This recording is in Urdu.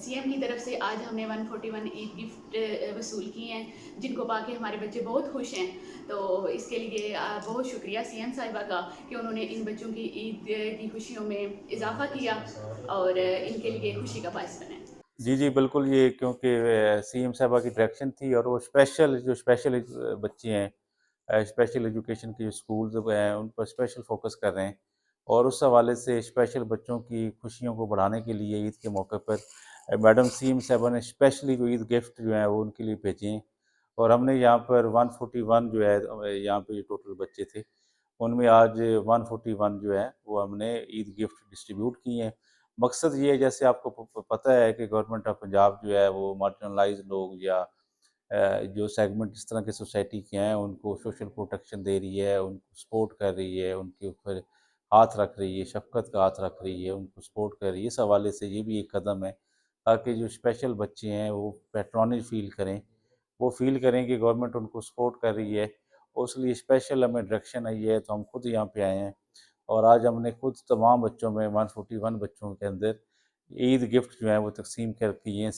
سی ایم کی طرف سے آج ہم نے 141 عید گفٹ وصول کیے ہیں، جن کو پا کے ہمارے بچے بہت خوش ہیں۔ تو اس کے لیے بہت شکریہ سی ایم صاحبہ کا کہ انہوں نے ان بچوں کی عید کی خوشیوں میں اضافہ کیا اور ان کے لیے خوشی کا باعث بنے۔ جی جی بالکل، یہ کیونکہ سی ایم صاحبہ کی ڈائریکشن تھی، اور وہ اسپیشل بچے ہیں، اسپیشل ایجوکیشن کے جو اسکولز ہیں ان پر اسپیشل فوکس کر رہے ہیں، اور اس حوالے سے اسپیشل بچوں کی خوشیوں کو بڑھانے کے لیے عید کے موقع پر میڈم سی ایم صاحبہ نے اسپیشلی جو عید گفٹ جو ہیں وہ ان کے لیے بھیجے ہیں، اور ہم نے یہاں پر 141 جو ہے یہاں پہ جو ٹوٹل بچے تھے ان میں آج 141 جو ہے وہ ہم نے عید گفٹ ڈسٹریبیوٹ کی ہیں۔ مقصد یہ ہے، جیسے آپ کو پتہ ہے کہ گورنمنٹ آف پنجاب جو ہے وہ مارجنلائز لوگ یا جو سیگمنٹ اس طرح کے سوسائٹی کے ہیں ان کو سوشل پروٹیکشن دے رہی ہے، ان کو سپورٹ کر رہی ہے، ان کے اوپر ہاتھ رکھ رہی ہے، شفقت کا ہاتھ رکھ رہی ہے، ان کو سپورٹ کر رہی ہے۔ اس حوالے سے یہ بھی ایک قدم ہے تاکہ جو اسپیشل بچے ہیں وہ پیٹرونیج فیل کریں، وہ فیل کریں کہ گورنمنٹ ان کو سپورٹ کر رہی ہے۔ اس لیے اسپیشل ہمیں ڈائریکشن آئی ہے تو ہم خود یہاں پہ آئے ہیں، اور آج ہم نے خود تمام بچوں میں 141 بچوں کے اندر عید گفٹ جو ہیں وہ تقسیم کیے ہیں۔